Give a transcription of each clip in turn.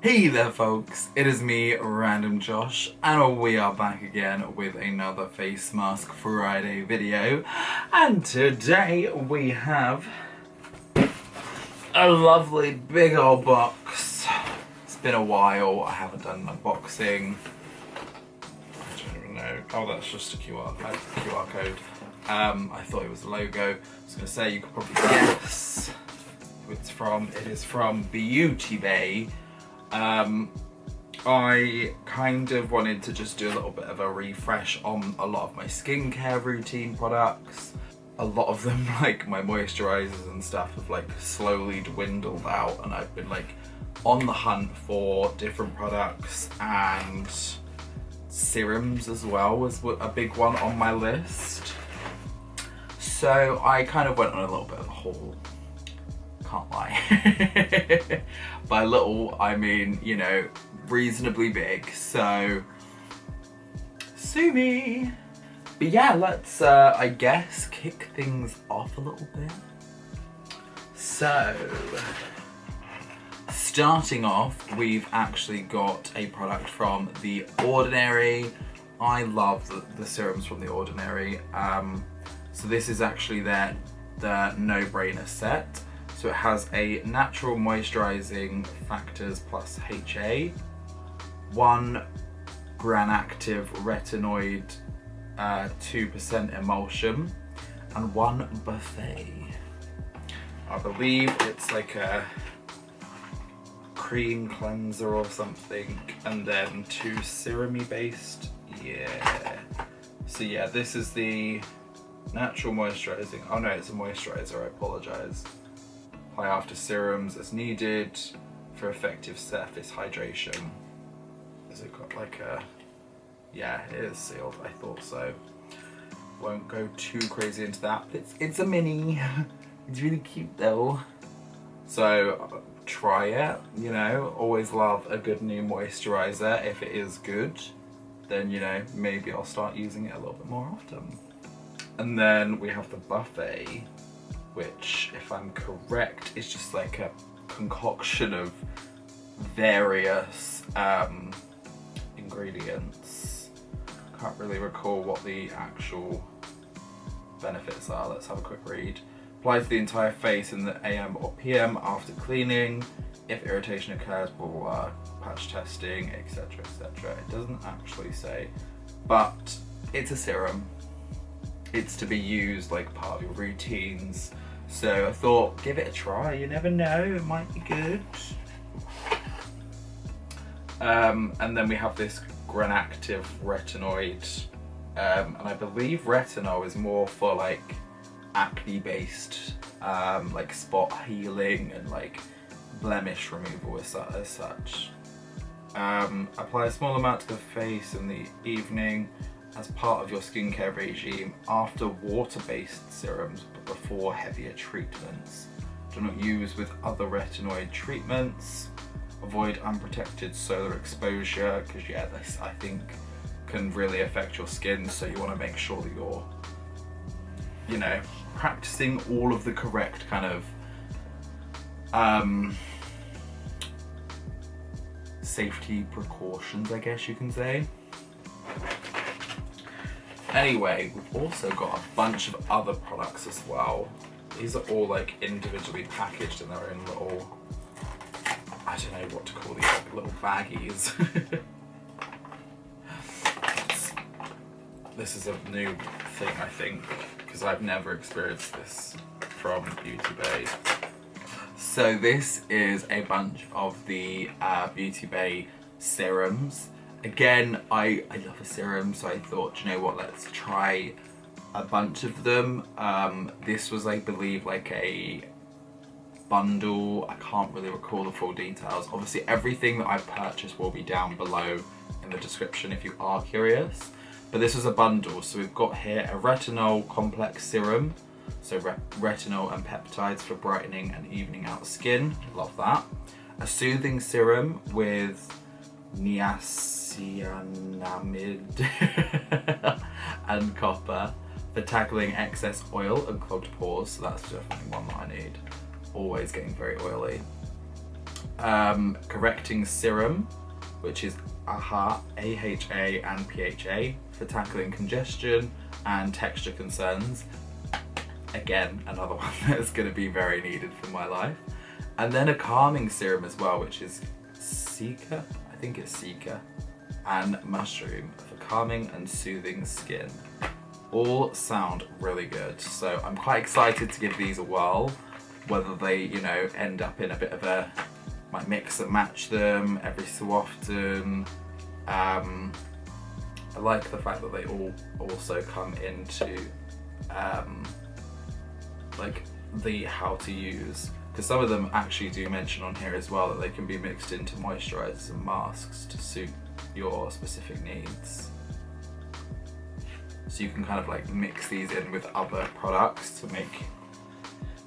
Hey there folks, it is me, RandomJosh, and we are back again with another Face Mask Friday video. And today we have a lovely big old box. It's been a while, I haven't done an unboxing. I don't even know. Oh, that's just a QR code. I thought it was a logo. I was going to say, you could probably guess who it's from. It is from Beauty Bay. I kind of wanted to just do a little bit of a refresh on a lot of my skincare routine products. A lot of them, like my moisturizers and stuff, have like slowly dwindled out, and I've been like on the hunt for different products, and serums as well was a big one on my list. So I kind of went on a little bit of a haul. Can't lie. By little, I mean, you know, reasonably big, so sue me. But yeah, let's, I guess, kick things off a little bit. So, starting off, we've actually got a product from The Ordinary. I love the serums from The Ordinary. So this is actually the no-brainer set. So it has a natural moisturizing factors plus HA, 1 granactive retinoid, 2% emulsion, and 1 buffet. I believe it's like a cream cleanser or something, and then 2 serum-y based. Yeah. So yeah, this is the natural moisturizing. Oh no, it's a moisturizer, I apologize. Apply after serums as needed for effective surface hydration. Has it got like a... Yeah, it is sealed, I thought so. Won't go too crazy into that, but it's a mini. It's really cute though. So try it, you know, always love a good new moisturizer. If it is good, then you know, maybe I'll start using it a little bit more often. And then we have the buffet, which, if I'm correct, is just like a concoction of various ingredients. Can't really recall what the actual benefits are. Let's have a quick read. Apply to the entire face in the AM or PM after cleaning. If irritation occurs, blah blah blah. Patch testing, etc, etc. It doesn't actually say, but it's a serum. It's to be used like part of your routines. So I thought, give it a try, you never know, it might be good. And then we have this granactive retinoid, and I believe retinol is more for like acne based, like spot healing and like blemish removal as such. Apply a small amount to the face in the evening as part of your skincare regime after water-based serums but before heavier treatments. Do not use with other retinoid treatments. Avoid unprotected solar exposure, because yeah, this I think can really affect your skin, so you want to make sure that you're, you know, practicing all of the correct kind of safety precautions, I guess you can say. Anyway, we've also got a bunch of other products as well. These are all like individually packaged in their own little, I don't know what to call these, like little baggies. This is a new thing, I think, because I've never experienced this from Beauty Bay. So this is a bunch of the Beauty Bay serums. Again, I love a serum, so I thought, you know what, let's try a bunch of them. This was, I believe, like a bundle. I can't really recall the full details. Obviously, everything that I've purchased will be down below in the description if you are curious. But this was a bundle, so we've got here a retinol complex serum. So retinol and peptides for brightening and evening out skin. Love that. A soothing serum with niacinamide and copper for tackling excess oil and clogged pores, so that's definitely one that I need. Always getting very oily. correcting serum, which is AHA, AHA and PHA for tackling congestion and texture concerns. Again, another one that's going to be very needed for my life. And then a calming serum as well, which is Sika, I think it's Sika, and mushroom for calming and soothing skin. All sound really good, so I'm quite excited to give these a whirl. Whether they, you know, end up in a bit of a, might mix and match them every so often. I like the fact that they all also come into like the how to use, because some of them actually do mention on here as well that they can be mixed into moisturizers and masks to suit your specific needs. So you can kind of like mix these in with other products to make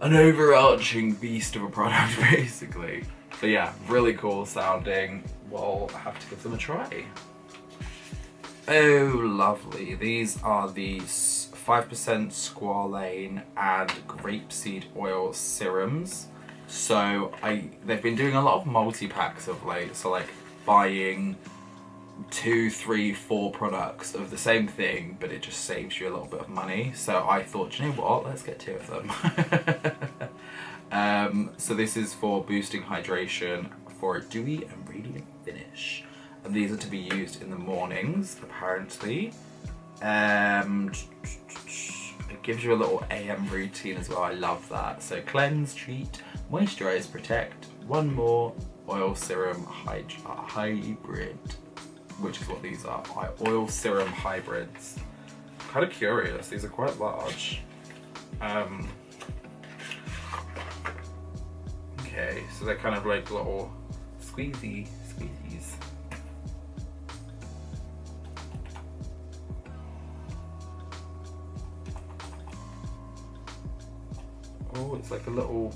an overarching beast of a product basically. But yeah, really cool sounding. We'll have to give them a try. Oh lovely, these are the 5% squalane and grapeseed oil serums. So they've been doing a lot of multi-packs of late, so like buying 2, 3, 4 products of the same thing, but it just saves you a little bit of money. So I thought, you know what, let's get 2 of them. So this is for boosting hydration for a dewy and radiant finish. And these are to be used in the mornings, apparently. It gives you a little AM routine as well, I love that. So cleanse, treat, moisturize, protect, one more oil serum hybrid, which is what these are, oil serum hybrids. Kind of curious, these are quite large. Okay, so they're kind of like little squeezies. Oh, it's like a little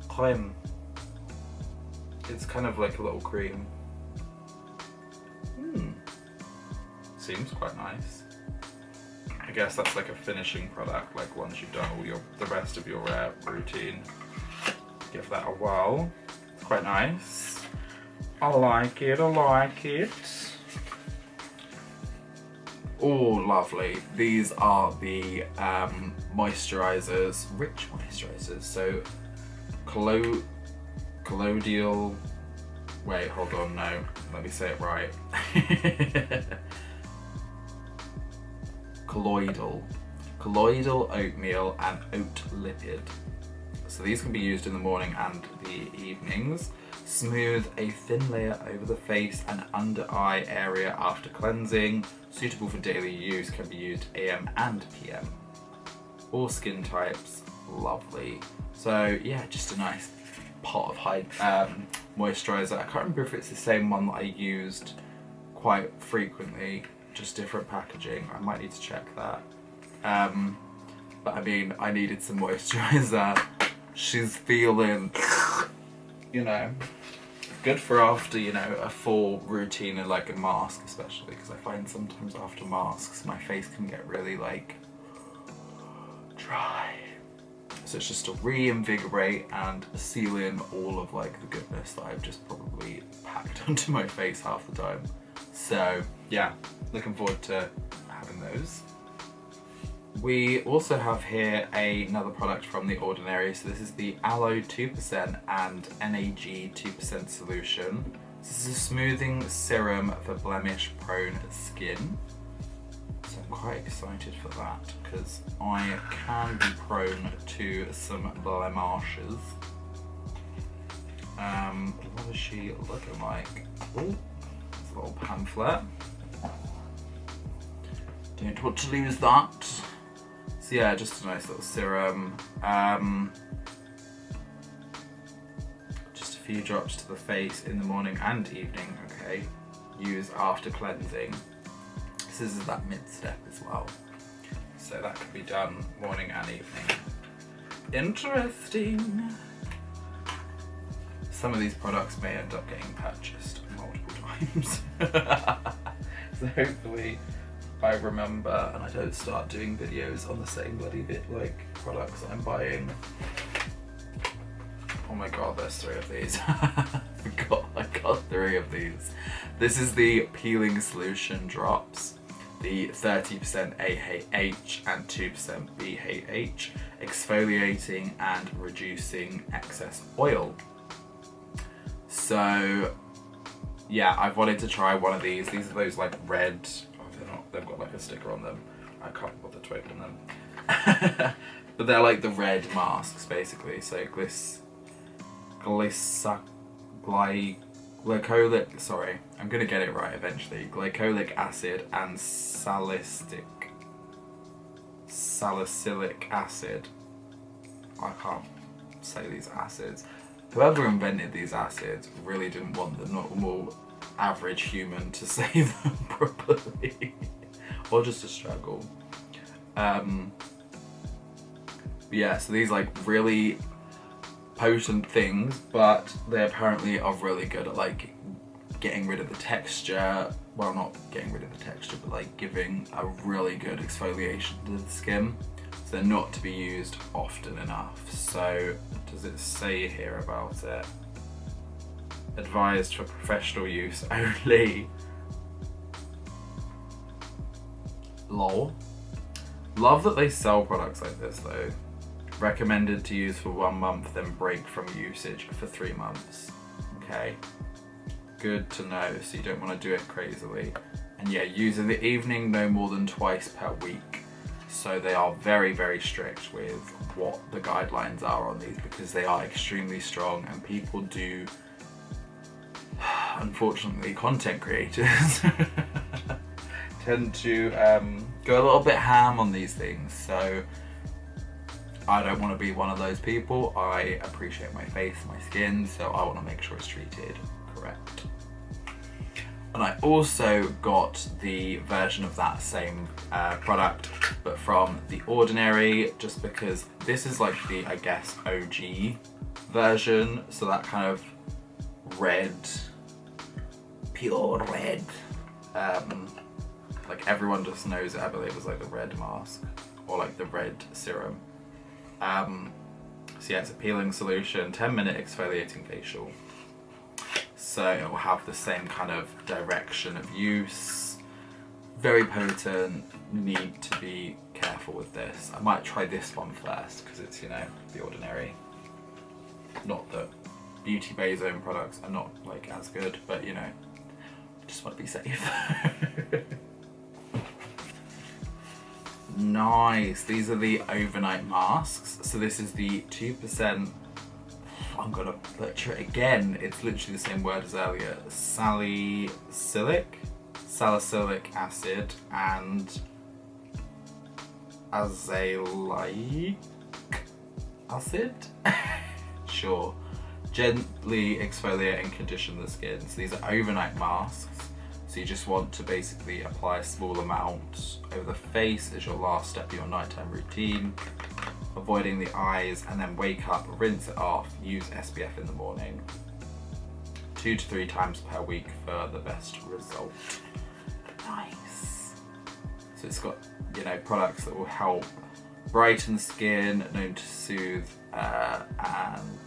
cream. It's kind of like a little cream. Seems quite nice. I guess that's like a finishing product, like once you've done all the rest of your routine. Give that a whirl. It's quite nice. I like it, I like it. Oh, lovely. These are the moisturizers, rich moisturizers. So, colloidal, wait, hold on, no, let me say it right. Colloidal oatmeal and oat lipid. So these can be used in the morning and the evenings. Smooth a thin layer over the face and under eye area after cleansing. Suitable for daily use, can be used AM and PM. All skin types, lovely. So yeah, just a nice pot of moisturizer. I can't remember if it's the same one that I used quite frequently, just different packaging. I might need to check that. But I mean, I needed some moisturizer. She's feeling, you know, good for after, you know, a full routine and like a mask especially, because I find sometimes after masks my face can get really like dry. So it's just to reinvigorate and seal in all of like the goodness that I've just probably packed onto my face half the time. So yeah, looking forward to having those. We also have here another product from The Ordinary. So this is the Aloe 2% and NAG 2% solution. This is a smoothing serum for blemish prone skin. So I'm quite excited for that because I can be prone to some blemishes. What is she looking like? Oh, it's a little pamphlet. Don't want to lose that. So yeah, just a nice little serum. Just a few drops to the face in the morning and evening, okay? Use after cleansing. This is that mid-step as well. So that could be done morning and evening. Interesting. Some of these products may end up getting purchased multiple times. So hopefully I remember and I don't start doing videos on the same bloody bit like products I'm buying. Oh my god, there's 3 of these. I got 3 of these. This is the Peeling Solution Drops, the 30% AHA and 2% BHA, exfoliating and reducing excess oil. So yeah, I've wanted to try one of these. These are those like red, oh, they're not, they've got like a sticker on them. I can't bother to open them. But they're like the red masks basically. So glycolic, sorry, I'm gonna get it right eventually. Glycolic acid and salicylic acid. I can't say these acids. Whoever invented these acids really didn't want the normal average human to say them properly. Or just to struggle. Yeah, so these like really potent things, but they apparently are really good at like getting rid of the texture. Well, not getting rid of the texture, but like giving a really good exfoliation to the skin. So they're not to be used often enough. So does it say here about it? Advised for professional use only. Lol. Love that they sell products like this though. Recommended to use for 1 month, then break from usage for 3 months. Okay, good to know. So you don't want to do it crazily. And yeah, use in the evening, no more than twice per week. So they are very, very strict with what the guidelines are on these because they are extremely strong, and people do, unfortunately, content creators tend to go a little bit ham on these things. So I don't want to be one of those people. I appreciate my face, my skin, so I want to make sure it's treated correct. And I also got the version of that same product, but from The Ordinary, just because this is like the, I guess, OG version. So that kind of red, pure red, like everyone just knows it, I believe, as like the red mask or like the red serum. So yeah, it's a peeling solution, 10-minute exfoliating facial. So it will have the same kind of direction of use. Very potent, need to be careful with this. I might try this one first because it's, you know, The Ordinary. Not that Beauty Bay's own products are not like as good, but you know, I just want to be safe. Nice, these are the overnight masks. So this is the 2%, I'm gonna butcher it again, it's literally the same word as earlier, salicylic acid and azelaic acid? Sure. Gently exfoliate and condition the skin. So these are overnight masks. So you just want to basically apply a small amount over the face as your last step of your nighttime routine, avoiding the eyes, and then wake up, rinse it off, use SPF in the morning. 2 to 3 times per week for the best result. Nice. So it's got, you know, products that will help brighten skin, known to soothe and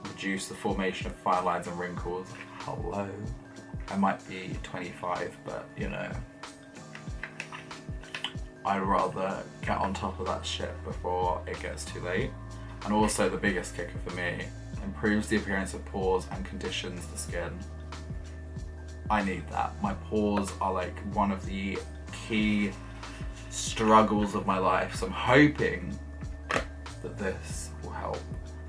reduce the formation of fine lines and wrinkles. Hello. I might be 25, but you know, I'd rather get on top of that shit before it gets too late. And also the biggest kicker for me, improves the appearance of pores and conditions the skin. I need that. My pores are like one of the key struggles of my life, so I'm hoping that this will help.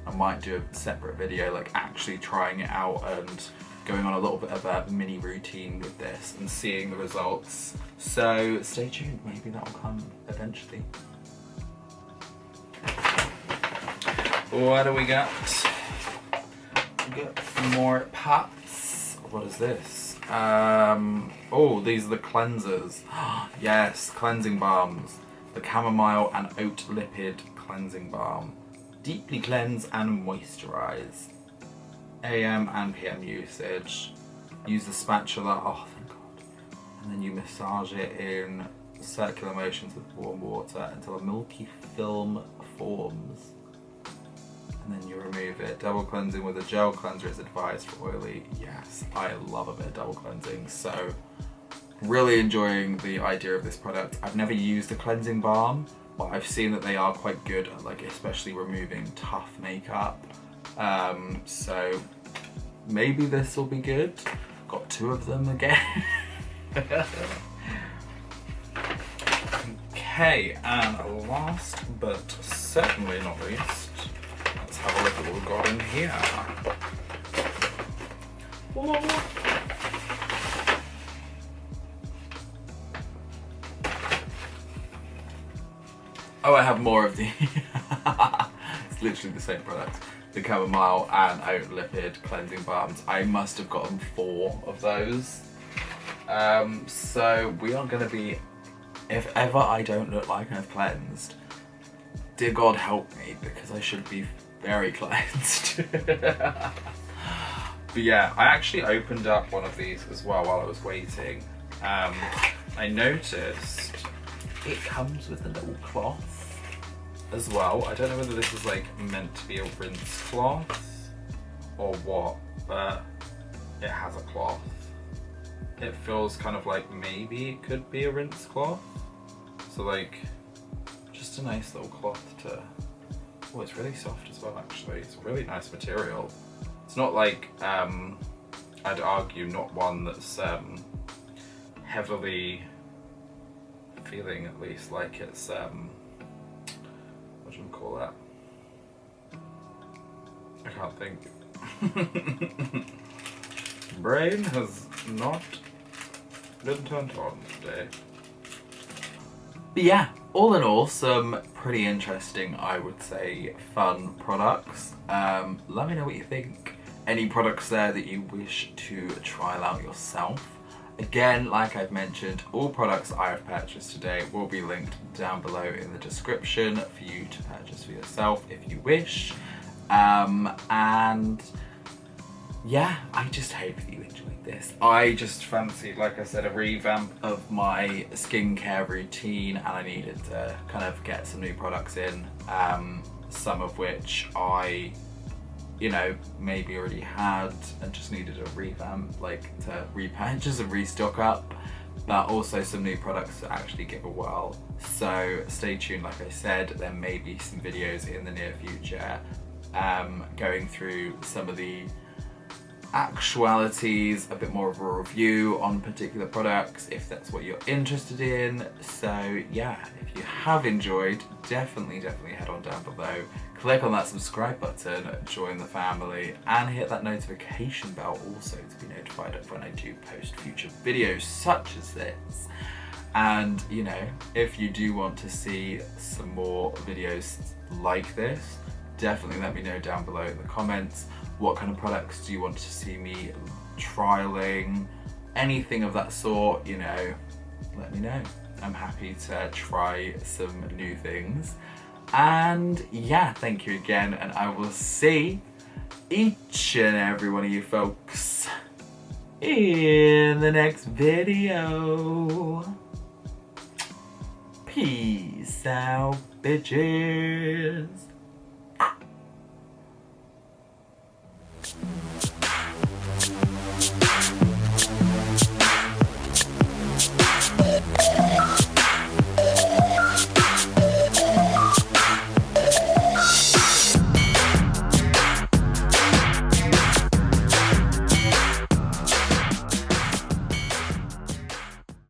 I might do a separate video like actually trying it out and going on a little bit of a mini routine with this and seeing the results. So stay tuned, maybe that will come eventually. What do we got? We got some more pots. What is this? Oh, these are the cleansers. Yes, cleansing balms. The chamomile and oat lipid cleansing balm. Deeply cleanse and moisturize. AM and PM usage. Use the spatula, oh thank God. And then you massage it in circular motions with warm water until a milky film forms. and then you remove it. Double cleansing with a gel cleanser is advised for oily. Yes, I love a bit of double cleansing, so really enjoying the idea of this product. I've never used a cleansing balm, but I've seen that they are quite good at, like, especially removing tough makeup. So maybe this will be good. Got 2 of them again. Okay, and last but certainly not least, let's have a look at what we've got in here. Whoa. Oh, I have more of the it's literally the same product. The chamomile and oat lipid cleansing balms. I must have gotten 4 of those. So we are going to be, if ever I don't look like I've cleansed, dear God help me, because I should be very cleansed. But yeah, I actually opened up one of these as well while I was waiting. I noticed it comes with a little cloth as well. I don't know whether this is like meant to be a rinse cloth or what, but it has a cloth. It feels kind of like maybe it could be a rinse cloth. So like, just a nice little cloth to, oh, it's really soft as well actually. It's a really nice material. It's not like, I'd argue not one that's heavily feeling, at least, like it's, what do you call that? I can't think. Brain has not been turned on today. But yeah, all in all, some pretty interesting, I would say, fun products. Let me know what you think. Any products there that you wish to trial out yourself. Again, like I've mentioned, all products I have purchased today will be linked down below in the description for you to purchase for yourself if you wish. And yeah, I just hope that you enjoyed this. I just fancied, like I said, a revamp of my skincare routine, and I needed to kind of get some new products in, some of which I, you know, maybe already had and just needed a revamp, like to repurchase and restock up, but also some new products to actually give a whirl. So stay tuned. Like I said, there may be some videos in the near future going through some of the actualities, a bit more of a review on particular products if that's what you're interested in. So yeah, if you have enjoyed, definitely head on down below, click on that subscribe button, join the family, and hit that notification bell also to be notified of when I do post future videos such as this. And you know, if you do want to see some more videos like this, definitely let me know down below in the comments. What kind of products do you want to see me trialing? Anything of that sort, you know, let me know. I'm happy to try some new things. And yeah, thank you again, and I will see each and every one of you folks in the next video. Peace out, bitches.